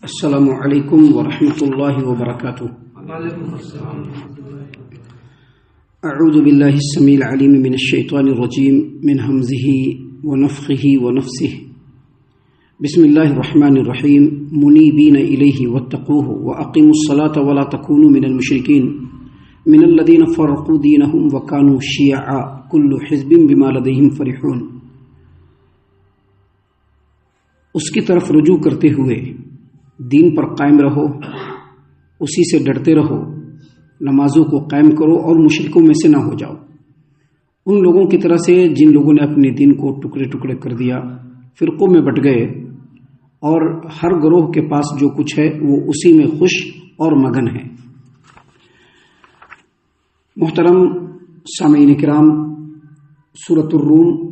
السلام علیکم ورحمۃ اللہ وبرکاتہ۔ اعوذ باللہ السمیع العلیم من الشیطان الرجیم من ہمزہ ونفخہ ونفثہ۔ بسم اللہ الرحمن الرحیم۔ منیبین الیہ واتقوہ واقیموا الصلاة ولا تکونوا من المشرکین من الذین فرقوا دینہم وکانوا شیعا کل حزب بما لدیہم فرحون۔ اس کی طرف رجوع کرتے ہوئے دین پر قائم رہو، اسی سے ڈرتے رہو، نمازوں کو قائم کرو اور مشرکوں میں سے نہ ہو جاؤ، ان لوگوں کی طرح سے جن لوگوں نے اپنے دین کو ٹکڑے ٹکڑے کر دیا، فرقوں میں بٹ گئے، اور ہر گروہ کے پاس جو کچھ ہے وہ اسی میں خوش اور مگن ہے۔ محترم سامعین کرام، سورۃ الروم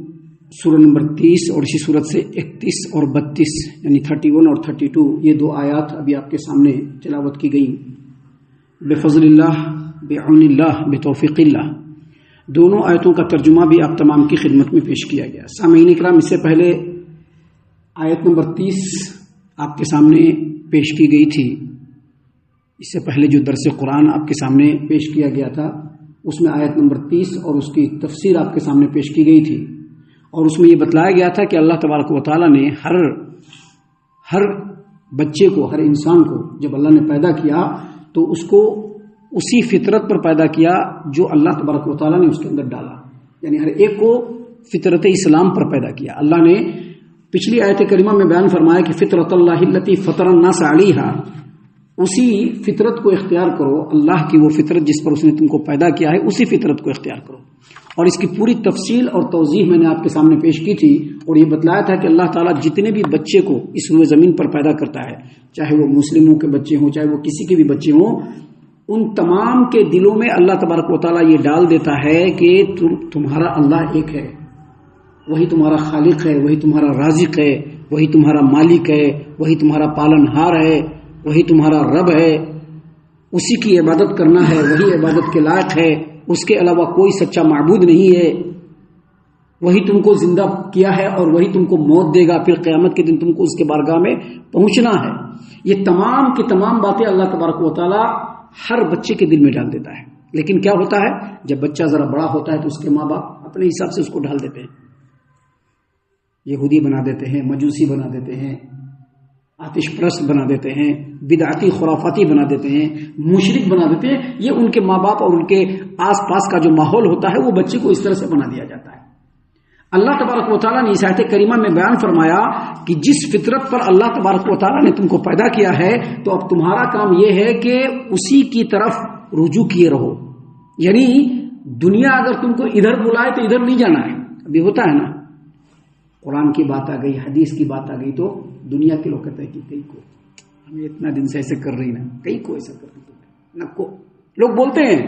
سورہ نمبر 30 اور اسی سورت سے 31 اور 32 یعنی 31 اور 32 یہ دو آیات ابھی آپ کے سامنے تلاوت کی گئی۔ بفضل اللہ، بعون اللہ، بتوفیق اللہ، دونوں آیتوں کا ترجمہ بھی آپ تمام کی خدمت میں پیش کیا گیا۔ سامعین کرام، اس سے پہلے آیت نمبر 30 آپ کے سامنے پیش کی گئی تھی۔ اس سے پہلے جو درس قرآن آپ کے سامنے پیش کیا گیا تھا اس میں آیت نمبر 30 اور اس کی تفسیر آپ کے سامنے پیش کی گئی تھی، اور اس میں یہ بتلایا گیا تھا کہ اللہ تبارک و تعالیٰ نے ہر بچے کو، ہر انسان کو جب اللہ نے پیدا کیا تو اس کو اسی فطرت پر پیدا کیا جو اللہ تبارک و تعالیٰ نے اس کے اندر ڈالا، یعنی ہر ایک کو فطرت اسلام پر پیدا کیا۔ اللہ نے پچھلی آیت کریمہ میں بیان فرمایا کہ فطرت اللہ التی فطر الناس علیہا، اسی فطرت کو اختیار کرو، اللہ کی وہ فطرت جس پر اس نے تم کو پیدا کیا ہے اسی فطرت کو اختیار کرو۔ اور اس کی پوری تفصیل اور توضیح میں نے آپ کے سامنے پیش کی تھی، اور یہ بتلایا تھا کہ اللہ تعالیٰ جتنے بھی بچے کو اس روئے زمین پر پیدا کرتا ہے، چاہے وہ مسلموں کے بچے ہوں، چاہے وہ کسی کے بھی بچے ہوں، ان تمام کے دلوں میں اللہ تبارک و تعالیٰ یہ ڈال دیتا ہے کہ تمہارا اللہ ایک ہے، وہی تمہارا خالق ہے، وہی تمہارا رازق ہے، وہی تمہارا مالک ہے، وہی تمہارا پالن ہار ہے، وہی تمہارا رب ہے، اسی کی عبادت کرنا ہے، وہی عبادت کے لائق ہے، اس کے علاوہ کوئی سچا معبود نہیں ہے، وہی تم کو زندہ کیا ہے اور وہی تم کو موت دے گا، پھر قیامت کے دن تم کو اس کے بارگاہ میں پہنچنا ہے۔ یہ تمام کی تمام باتیں اللہ تبارک و تعالی ہر بچے کے دل میں ڈال دیتا ہے۔ لیکن کیا ہوتا ہے، جب بچہ ذرا بڑا ہوتا ہے تو اس کے ماں باپ اپنے حساب سے اس کو ڈال دیتے ہیں، یہودی بنا دیتے ہیں، مجوسی بنا دیتے ہیں، آتش پرست بنا دیتے ہیں، بدعتی خرافاتی بنا دیتے ہیں، مشرک بنا دیتے ہیں۔ یہ ان کے ماں باپ اور ان کے آس پاس کا جو ماحول ہوتا ہے وہ بچے کو اس طرح سے بنا دیا جاتا ہے۔ اللہ تبارک و تعالیٰ نے اس آیت کریمہ میں بیان فرمایا کہ جس فطرت پر اللہ تبارک و تعالیٰ نے تم کو پیدا کیا ہے تو اب تمہارا کام یہ ہے کہ اسی کی طرف رجوع کیے رہو، یعنی دنیا اگر تم کو ادھر بلائے تو ادھر نہیں جانا ہے۔ ابھی ہوتا ہے نا، قرآن کی بات آ گئی، حدیث کی بات آ گئی تو دنیا کے لوگ کہتے ہیں کہ کئی کو ہمیں اتنا دن سے ایسے کر رہی نا، کئی کو ایسا کر رہی نہ کو، لوگ بولتے ہیں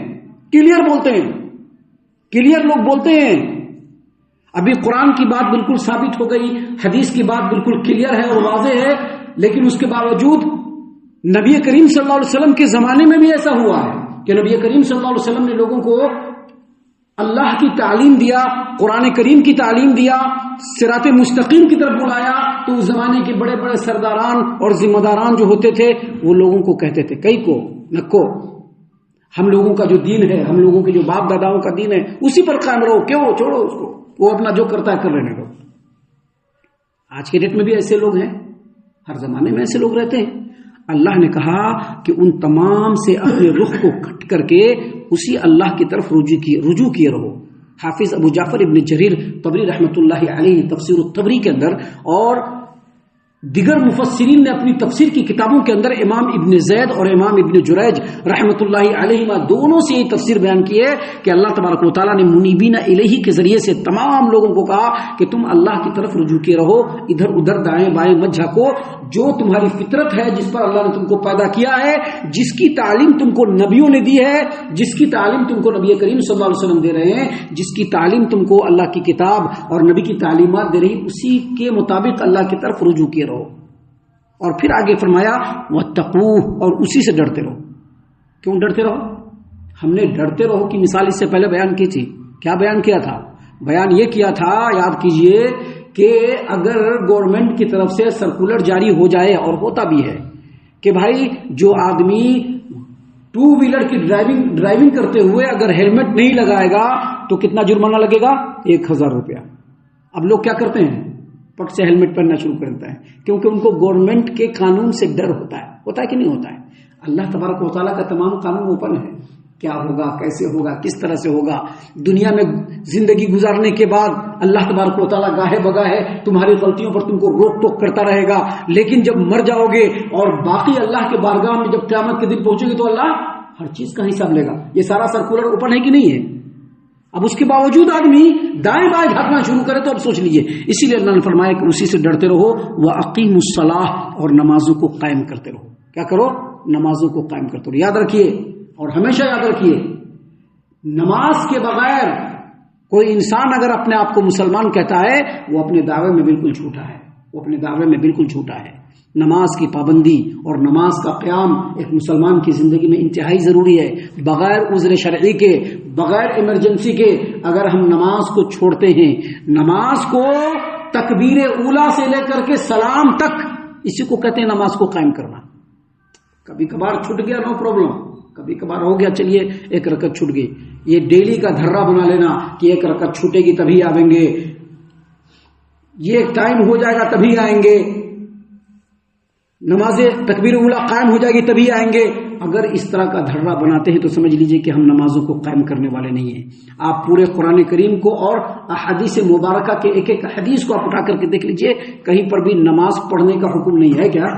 کلیئر، بولتے ہیں کلیئر، لوگ بولتے ہیں۔ ابھی قرآن کی بات بالکل ثابت ہو گئی، حدیث کی بات بالکل کلیئر ہے اور واضح ہے، لیکن اس کے باوجود نبی کریم صلی اللہ علیہ وسلم کے زمانے میں بھی ایسا ہوا ہے کہ نبی کریم صلی اللہ علیہ وسلم نے لوگوں کو اللہ کی تعلیم دیا، قرآن کریم کی تعلیم دیا، صراط مستقیم کی طرف بلایا، تو اس زمانے کے بڑے بڑے سرداران اور ذمہ داران جو ہوتے تھے وہ لوگوں کو کہتے تھے کئی کو نکو، ہم لوگوں کا جو دین ہے، ہم لوگوں کے جو باپ داداؤں کا دین ہے اسی پر قائم رہو، کیوں چھوڑو اس کو، وہ اپنا جو کرتا ہے کر رہنے دو۔ آج کے ڈیٹ میں بھی ایسے لوگ ہیں، ہر زمانے میں ایسے لوگ رہتے ہیں۔ اللہ نے کہا کہ ان تمام سے اپنے رخ کو کٹ کر کے اسی اللہ کی طرف رجوع کیے رہو۔ حافظ ابو جعفر ابن جریر طبری رحمۃ اللہ علیہ نے تفسیر الطبری کے اندر اور دیگر مفسرین نے اپنی تفسیر کی کتابوں کے اندر امام ابن زید اور امام ابن جریج رحمۃ اللہ علیہ دونوں سے یہ تفسیر بیان کی ہے کہ اللہ تبارک و تعالیٰ نے منیبین الیہ کے ذریعے سے تمام لوگوں کو کہا کہ تم اللہ کی طرف رجوع کیے رہو، ادھر ادھر دائیں بائیں مت جھانکو، جو تمہاری فطرت ہے جس پر اللہ نے تم کو پیدا کیا ہے، جس کی تعلیم تم کو نبیوں نے دی ہے، جس کی تعلیم تم کو نبی کریم صلی اللہ علیہ وسلم دے رہے ہیں، جس کی تعلیم تم کو اللہ کی کتاب اور نبی کی تعلیمات دے رہی، اسی کے مطابق اللہ کی طرف رجوع کیے رہو۔ اور پھر آگے فرمایا واتقوہ، اور اسی سے ڈرتے رہو۔ کیوں ڈرتے رہو؟ ہم نے ڈرتے رہو کی مثال اس سے پہلے بیان کی تھی۔ کیا بیان کیا تھا؟ بیان یہ کیا تھا، یاد کیجئے، کہ اگر گورنمنٹ کی طرف سے سرکولر جاری ہو جائے، اور ہوتا بھی ہے کہ بھائی جو آدمی 2 ویلر کی ڈرائیونگ کرتے ہوئے اگر ہیلمٹ نہیں لگائے گا تو کتنا جرمانہ لگے گا؟ 1000 روپیہ۔ اب لوگ کیا کرتے ہیں؟ پٹ سے ہیلمٹ پہننا شروع کر دیتا ہے، کیونکہ ان کو گورنمنٹ کے قانون سے ڈر ہوتا ہے کہ نہیں ہوتا ہے؟ اللہ تبارک و تعالیٰ کا تمام قانون اوپن ہے، کیا ہوگا، کیسے ہوگا، کس طرح سے ہوگا۔ دنیا میں زندگی گزارنے کے بعد اللہ تبارک و تعالیٰ گاہے بگاہے تمہاری غلطیوں پر تم کو روک ٹوک کرتا رہے گا، لیکن جب مر جاؤ گے اور باقی اللہ کے بارگاہ میں جب قیامت کے دن پہنچے گے تو اللہ ہر چیز کا حساب لے گا۔ یہ سارا سرکولر اوپن ہے کہ نہیں ہے؟ اب اس کے باوجود آدمی دائیں بائیں بھاگنا شروع کرے تو اب سوچ لیجیے۔ اسی لیے اللہ نے فرمایا کہ اسی سے ڈرتے رہو، وَأَقِیمُوا الصَّلَاةَ، اور نمازوں کو قائم کرتے رہو۔ کیا کرو؟ نمازوں کو قائم کرتے رہو۔ یاد رکھیے اور ہمیشہ یاد رکھیے، نماز کے بغیر کوئی انسان اگر اپنے آپ کو مسلمان کہتا ہے وہ اپنے دعوے میں بالکل جھوٹا ہے۔ نماز کی پابندی اور نماز کا قیام ایک مسلمان کی زندگی میں انتہائی ضروری ہے۔ بغیر عذر شرعی کے، بغیر ایمرجنسی کے اگر ہم نماز کو چھوڑتے ہیں، نماز کو تکبیر اولیٰ سے لے کر کے سلام تک، اسی کو کہتے ہیں نماز کو قائم کرنا۔ کبھی کبھار چھوٹ گیا نو پرابلم، کبھی کبھار ہو گیا چلیے ایک رکعت چھوٹ گئی، یہ ڈیلی کا دھرا بنا لینا کہ ایک رکعت چھوٹے گی تبھی آئیں گے، یہ ٹائم ہو جائے گا تبھی آئیں گے، نماز تکبیر اولیٰ قائم ہو جائے گی تبھی آئیں گے۔ اگر اس طرح کا دھرا بناتے ہیں تو سمجھ لیجئے کہ ہم نمازوں کو قائم کرنے والے نہیں ہیں۔ آپ پورے قرآن کریم کو اور احادیث مبارکہ کے ایک ایک حدیث کو آپ اٹھا کر کے دیکھ لیجئے، کہیں پر بھی نماز پڑھنے کا حکم نہیں ہے کیا؟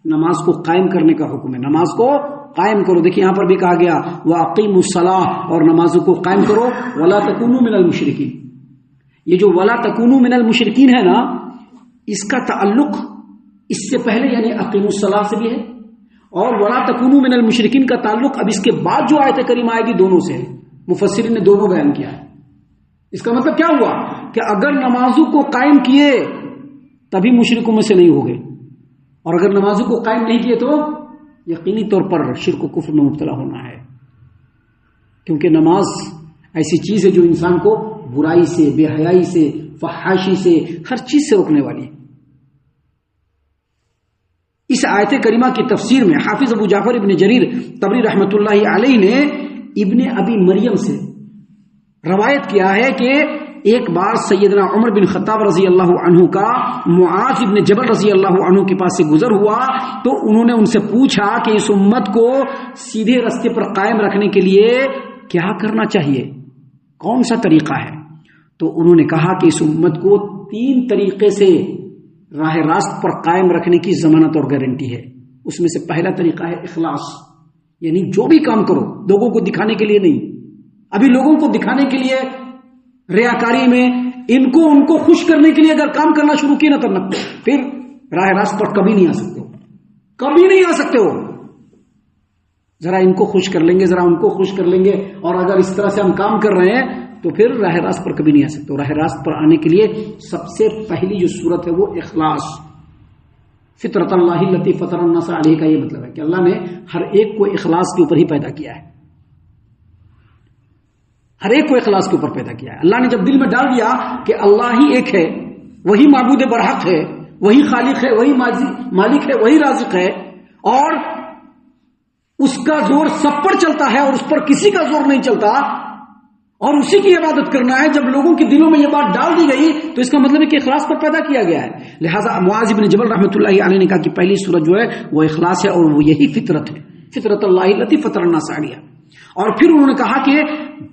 نماز کو قائم کرنے کا حکم ہے، نماز کو قائم کرو۔ دیکھیے یہاں پر بھی کہا گیا وَأَقِیمُوا الصَّلَاةَ، اور نمازوں کو قائم کرو، وَلَا تَكُونُوا مِنَ الْمُشْرِكِينَ۔ یہ جو وَلَا تَكُونُوا مِنَ الْمُشْرِكِينَ ہے نا، اس کا تعلق اس سے پہلے یعنی اقیموا الصلاۃ سے بھی ہے، اور وَلَا تَكُونُوا مِنَ الْمُشْرِكِينَ کا تعلق اب اس کے بعد جو آیت کریمہ آئے گی دونوں سے ہے۔ مفسرین نے دونوں بیان کیا ہے۔ اس کا مطلب کیا ہوا کہ اگر نمازوں کو قائم کیے تبھی مشرکوں میں سے نہیں ہوگے، اور اگر نمازوں کو قائم نہیں کیے تو یقینی طور پر شرک و کفر میں مبتلا ہونا ہے، کیونکہ نماز ایسی چیز ہے جو انسان کو برائی سے، بے حیائی سے، فحاشی سے، ہر چیز سے روکنے والی ہے۔ اس آیت کریمہ کی تفسیر میں حافظ ابو جعفر ابن جریر طبری رحمۃ اللہ علیہ نے ابن ابی مریم سے روایت کیا ہے کہ ایک بار سیدنا عمر بن خطاب رضی اللہ عنہ کا معاذ بن جبل رضی اللہ عنہ کے پاس سے گزر ہوا تو انہوں نے ان سے پوچھا کہ اس امت کو سیدھے راستے پر قائم رکھنے کے لیے کیا کرنا چاہیے، کون سا طریقہ ہے؟ تو انہوں نے کہا کہ اس امت کو 3 طریقے سے راہ راست پر قائم رکھنے کی ضمانت اور گارنٹی ہے۔ اس میں سے پہلا طریقہ ہے اخلاص، یعنی جو بھی کام کرو لوگوں کو دکھانے کے لیے نہیں۔ ابھی لوگوں کو دکھانے کے لیے ریاکاری میں ان کو خوش کرنے کے لیے اگر کام کرنا شروع کیے نا تو پھر راہ راست پر کبھی نہیں آ سکتے ہو۔ ذرا ان کو خوش کر لیں گے، ذرا ان کو خوش کر لیں گے، اور اگر اس طرح سے ہم کام کر رہے ہیں تو پھر راہ راست پر کبھی نہیں آ سکتے۔ راہ راست پر آنے کے لیے سب سے پہلی جو صورت ہے وہ اخلاص۔ فطرت اللہ التی فطر الناس علیہ کا یہ مطلب ہے کہ اللہ نے ہر ایک کو اخلاص کے اوپر ہی پیدا کیا ہے، ہر ایک کو اخلاص کے اوپر پیدا کیا ہے۔ اللہ نے جب دل میں ڈال دیا کہ اللہ ہی ایک ہے، وہی معبود برحق ہے، وہی خالق ہے، وہی مالک ہے، وہی رازق ہے، اور اس کا زور سب پر چلتا ہے اور اس پر کسی کا زور نہیں چلتا، اور اسی کی عبادت کرنا ہے۔ جب لوگوں کے دلوں میں یہ بات ڈال دی گئی تو اس کا مطلب ہے کہ اخلاص پر پیدا کیا گیا ہے۔ لہٰذا معاذ بن جبل رحمۃ اللہ علیہ نے کہا کہ پہلی صورت جو ہے وہ اخلاص ہے، اور وہ یہی فطرت ہے، فطرت اللہ التی فطر الناس علیہ۔ اور پھر انہوں نے کہا کہ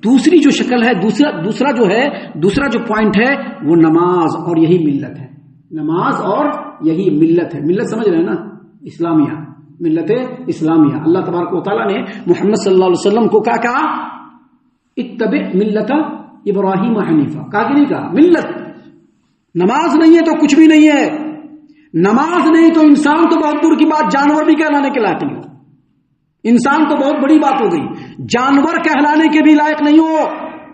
دوسری جو شکل ہے، دوسرا جو پوائنٹ ہے وہ نماز اور یہی ملت ہے، نماز اور یہی ملت ہے۔ ملت سمجھ رہے ہیں نا؟ اسلامیہ، ملت اسلامیہ۔ اللہ تبارک و تعالیٰ نے محمد صلی اللہ علیہ وسلم کو کیا کہا؟ اتبع ملت ابراہیم حنیفہ، کہا کہ نہیں کہا؟ ملت، نماز نہیں ہے تو کچھ بھی نہیں ہے، نماز نہیں تو انسان تو بہت دور کی بات، جانور بھی کہلانے کے لائق نہیں ہو، انسان تو بہت بڑی بات ہو گئی، جانور کہلانے کے بھی لائق نہیں ہو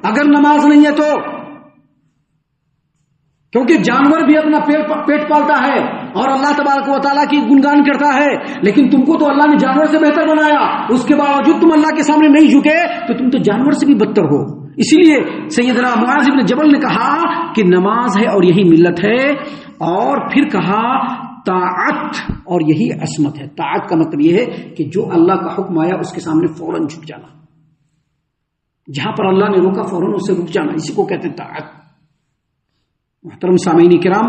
اگر نماز نہیں ہے تو، کیونکہ جانور بھی اپنا پیٹ پالتا ہے اور اللہ تبارک و تعالیٰ کی گنگان کرتا ہے، لیکن تم کو تو اللہ نے جانور سے بہتر بنایا، اس کے باوجود تم اللہ کے سامنے نہیں جھکے تو تم تو جانور سے بھی بدتر ہو۔ اسی لیے سیدنا معاذ بن جبل نے کہا کہ نماز ہے اور یہی ملت ہے، اور پھر کہا طاعت، اور یہی عصمت ہے۔ طاعت کا مطلب یہ ہے کہ جو اللہ کا حکم آیا اس کے سامنے فوراً جھک جانا، جہاں پر اللہ نے روکا فوراً اس سے رک جانا، اسی کو کہتے ہیں طاعت۔ محترم سامعین کرام،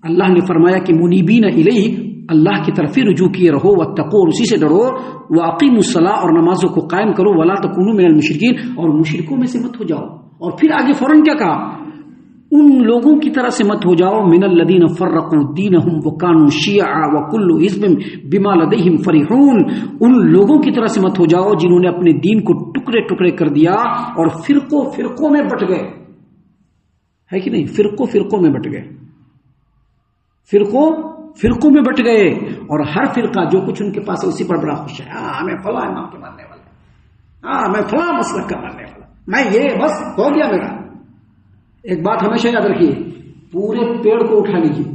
اللہ نے فرمایا کہ منیبین الیہ، اللہ کی طرف ہی رجوع کیے رہو، واتقوا، اور اسی سے ڈرو، واقیموا الصلاۃ، اور نمازوں کو قائم کرو، ولا تکونوا من المشرکین، اور مشرکوں میں سے مت ہو جاؤ۔ اور پھر آگے فوراً کیا کہا؟ ان لوگوں کی طرح سے مت ہو جاؤ، من الذین فرقوا دینہم وکانوا شیعا وکل حزب بما لدیہم فرحون، ان لوگوں کی طرح سے مت ہو جاؤ جنہوں نے اپنے دین کو ٹکڑے ٹکڑے کر دیا اور فرقوں میں بٹ گئے، ہے کہ نہیں؟ فرقوں میں بٹ گئے، فرقوں میں بٹ گئے، اور ہر فرقہ جو کچھ ان کے پاس ہے اسی پر بڑا خوش ہے۔ ہاں میں فلاں امام کے ماننے والا، ہاں میں فلاں مسلک کا ماننے والا، میں یہ بس ہو گیا میرا۔ ایک بات ہمیشہ یاد رکھیے، پورے پیڑ کو اٹھا لیجیے،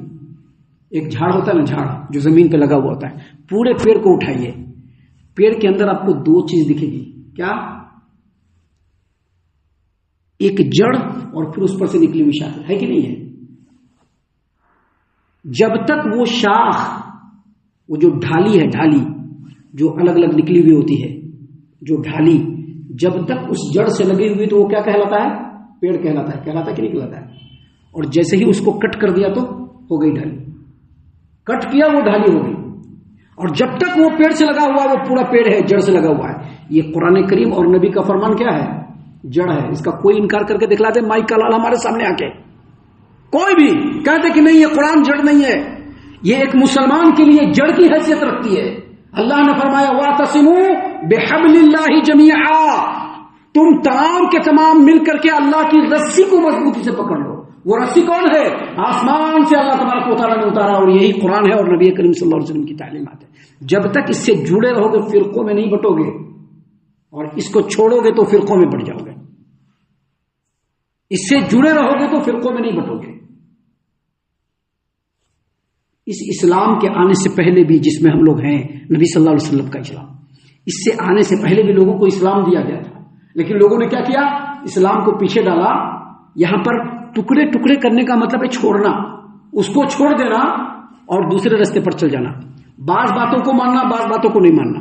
ایک جھاڑ ہوتا ہے نا، جھاڑ جو زمین پہ لگا ہوا ہوتا ہے، پورے پیڑ کو اٹھائیے، پیڑ کے اندر آپ کو دو چیز دکھے گی، کیا؟ ایک جڑ اور پھر اس پر سے نکلی ہوئی شاخ، ہے کہ نہیں ہے؟ جب تک وہ شاخ، وہ جو ڈھالی ہے، ڈھالی جو الگ الگ نکلی ہوئی ہوتی ہے، جو ڈھالی جب تک اس جڑ سے لگی ہوئی تو وہ کیا کہلاتا ہے؟ پیڑ کہلاتا ہے، کہلاتا ہے کہ نہیں کہلاتا ہے؟ اور جیسے ہی اس کو کٹ کر دیا تو ہو گئی ڈھالی، کٹ کیا وہ ڈھالی ہو گئی۔ اور جب تک وہ پیڑ سے لگا ہوا وہ پورا پیڑ ہے، جڑ سے لگا ہوا ہے۔ یہ قرآن کریم اور نبی کا فرمان کیا ہے؟ جڑ ہے۔ اس کا کوئی انکار کر کے دکھلا دے مائک کا لال ہمارے سامنے آ کے، کوئی بھی کہتے کہ نہیں یہ قرآن جڑ نہیں ہے، یہ ایک مسلمان کے لیے جڑ کی حیثیت رکھتی ہے۔ اللہ نے فرمایا وَاعْتَصِمُوا بِحَبْلِ اللَّهِ جَمِيعًا، تم تمام کے تمام مل کر کے اللہ کی رسی کو مضبوطی سے پکڑ لو۔ وہ رسی کون ہے؟ آسمان سے اللہ تبارک و تعالیٰ نے اتارا، اور یہی قرآن ہے اور نبی کریم صلی اللہ علیہ وسلم کی تعلیمات ہے۔ جب تک اس سے جڑے رہو گے فرقوں میں نہیں بٹو گے، اور اس کو چھوڑو گے تو فرقوں میں بٹ جاؤ گے۔ اس سے جڑے رہو گے تو فرقوں میں نہیں بٹو گے۔ اس اسلام کے آنے سے پہلے بھی جس میں ہم لوگ ہیں، نبی صلی اللہ علیہ وسلم کا اسلام، اس سے آنے سے پہلے بھی لوگوں کو اسلام دیا گیا تھا، لیکن لوگوں نے کیا کیا؟ اسلام کو پیچھے ڈالا۔ یہاں پر ٹکڑے ٹکڑے کرنے کا مطلب ہے چھوڑنا، اس کو چھوڑ دینا اور دوسرے راستے پر چل جانا۔ بعض باتوں کو ماننا، بعض باتوں کو نہیں ماننا،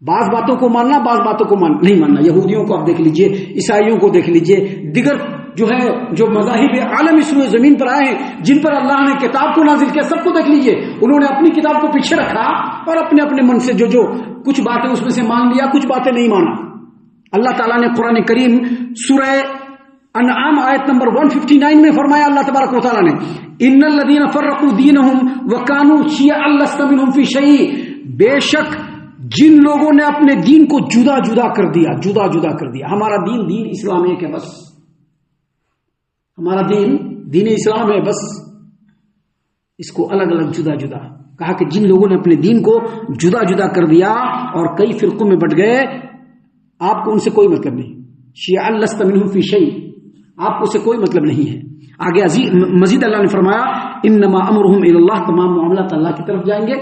بعض باتوں کو ماننا، بعض باتوں کو نہیں ماننا۔ یہودیوں کو آپ دیکھ لیجئے، عیسائیوں کو دیکھ لیجئے، دیگر جو مذاہب عالم اس روئے زمین پر آئے ہیں، جن پر اللہ نے کتاب کو نازل کیا، سب کو دیکھ لیجئے، انہوں نے اپنی کتاب کو پیچھے رکھا اور اپنے اپنے من سے جو کچھ باتیں اس میں سے مان لیا، کچھ باتیں نہیں مانا۔ اللہ تعالیٰ نے قرآن کریم سورہ انعام آیت نمبر 159 میں فرمایا، اللہ تبارک و تعالیٰ نے ان الذین فرقوا دینہم وکانوا شیعا لست منہم فی شیء، بے شک جن لوگوں نے اپنے دین کو جدا جدا کر دیا، جدا جدا کر دیا۔ ہمارا دین اسلام ایک ہے، بس ہمارا دین اسلام ہے، بس اس کو الگ الگ جدا جدا کہا کہ جن لوگوں نے اپنے دین کو جدا جدا کر دیا اور کئی فرقوں میں بٹ گئے، آپ کو ان سے کوئی مطلب نہیں۔ شیعا لست منہم فی شیء، آپ کو اسے کوئی مطلب نہیں ہے۔ آگے مزید اللہ نے فرمایا انما امرهم الی اللہ، تمام معاملات اللہ کی طرف جائیں گے،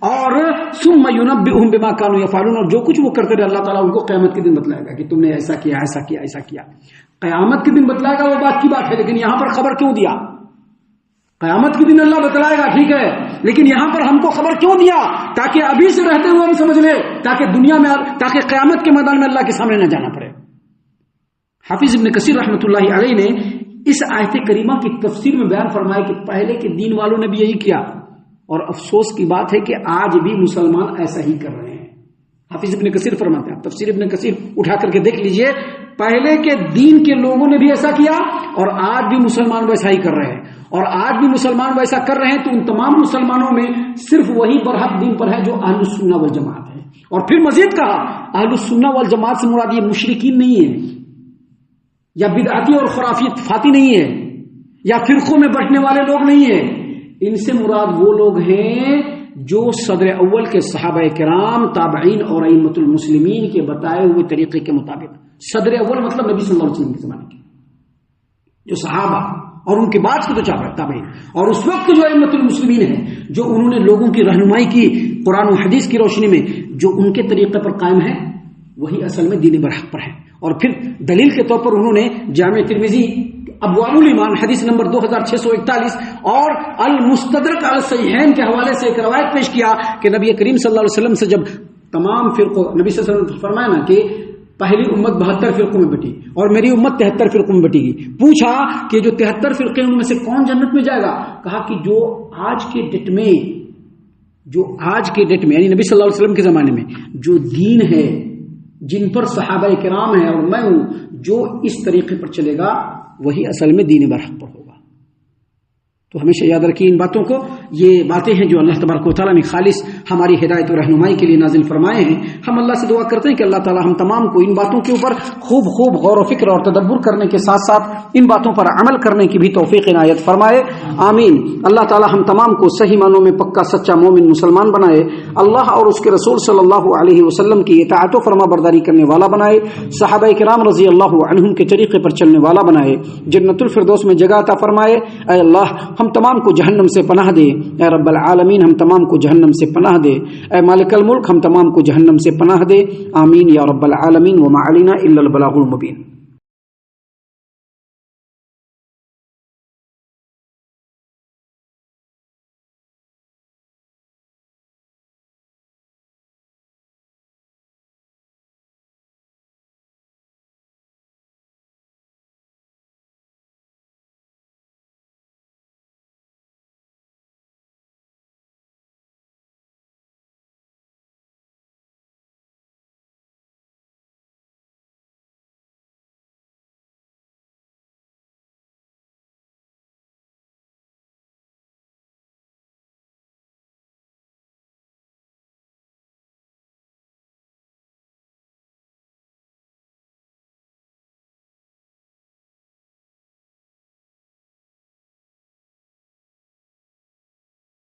اور ثم ينبئهم بما كانوا يفعلون، اور جو کچھ وہ کرتے رہے اللہ تعالیٰ ان کو قیامت کے دن بتلائے گا کہ تم نے ایسا کیا، ایسا کیا، ایسا کیا۔ قیامت کے دن بتلائے گا، وہ بات کی بات ہے، لیکن یہاں پر خبر کیوں دیا؟ قیامت کے دن اللہ بتلائے گا، ٹھیک ہے، لیکن یہاں پر ہم کو خبر کیوں دیا؟ تاکہ ابھی سے رہتے ہوئے ہم سمجھ لیں، تاکہ دنیا میں، تاکہ قیامت کے میدان میں اللہ کے سامنے نہ جانا پڑے۔ حافظ ابن کثیر رحمۃ اللہ علیہ نے اس آیت کریمہ کی تفسیر میں بیان فرمایا کہ پہلے کے دین والوں نے بھی یہی کیا، اور افسوس کی بات ہے کہ آج بھی مسلمان ایسا ہی کر رہے ہیں۔ حافظ ابن کثیر فرماتے ہیں، تفسیر ابن کثیر اٹھا کر کے دیکھ لیجئے، پہلے کے دین کے لوگوں نے بھی ایسا کیا اور آج بھی مسلمان ویسا ہی کر رہے ہیں، اور آج بھی مسلمان ویسا کر رہے ہیں، تو ان تمام مسلمانوں میں صرف وہی برحق دین پر ہے جو اہل السنہ والجماعت ہے۔ اور پھر مزید کہا اہل السنہ والجماعت سے مراد یہ مشرکین نہیں ہے، یا بدعتی اور خرافاتی نہیں ہے، یا فرقوں میں بٹنے والے لوگ نہیں ہیں، ان سے مراد وہ لوگ ہیں جو صدر اول کے صحابہ کرام، تابعین اور ائمۃ المسلمین کے بتائے ہوئے طریقے کے مطابق، صدر اول مطلب نبی صلی اللہ علیہ وسلم کے زمانے کے جو صحابہ اور ان کے بعد کے تو تابعین، اور اس وقت جو ائمۃ المسلمین ہیں، جو انہوں نے لوگوں کی رہنمائی کی قرآن و حدیث کی روشنی میں، جو ان کے طریقے پر قائم ہے، وہی اصل میں دین برحق پر ہے۔ اور پھر دلیل کے طور پر انہوں نے جامع ترمذی ابواب الایمان حدیث نمبر 2641 اور المستدرک علی الصحیحین کے حوالے سے ایک روایت پیش کیا کہ نبی کریم صلی اللہ علیہ وسلم سے جب تمام فرقوں، نبی صلی اللہ علیہ وسلم نے فرمایا نا کہ پہلی امت 72 فرقوں میں بٹی اور میری امت 73 فرقوں میں بٹے گی. پوچھا کہ جو 73 فرقے ان میں سے کون جنت میں جائے گا؟ کہا کہ جو آج کے ڈیٹ میں یعنی نبی صلی اللہ علیہ وسلم کے زمانے میں جو دین ہے، جن پر صحابہ کرام ہیں اور میں ہوں، جو اس طریقے پر چلے گا وہی اصل میں دین برحق پر ہوگا. تو ہمیشہ یاد رکھیے ان باتوں کو. یہ باتیں ہیں جو اللہ تبارک و تعالیٰ نے خالص ہماری ہدایت و رہنمائی کے لیے نازل فرمائے ہیں. ہم اللہ سے دعا کرتے ہیں کہ اللہ تعالیٰ ہم تمام کو ان باتوں کے اوپر خوب غور و فکر اور تدبر کرنے کے ساتھ ساتھ ان باتوں پر عمل کرنے کی بھی توفیق عنایت فرمائے. آمین. اللہ تعالیٰ ہم تمام کو صحیح معنوں میں پکا سچا مومن مسلمان بنائے. اللہ اور اس کے رسول صلی اللہ علیہ وسلم کی اطاعت و فرما برداری کرنے والا بنائے. صحابہ کرام رضی اللہ عنہم کے طریقے پر چلنے والا بنائے. جنت الفردوس میں جگہ عطا فرمائے. اے اللہ ہم تمام کو جہنم سے پناہ دے. اے رب العالمین ہم تمام کو جہنم سے پناہ دے. اے مالک الملک ہم تمام کو جہنم سے پناہ دے. آمین یا رب العالمین. وما علینا الا البلاغ المبین.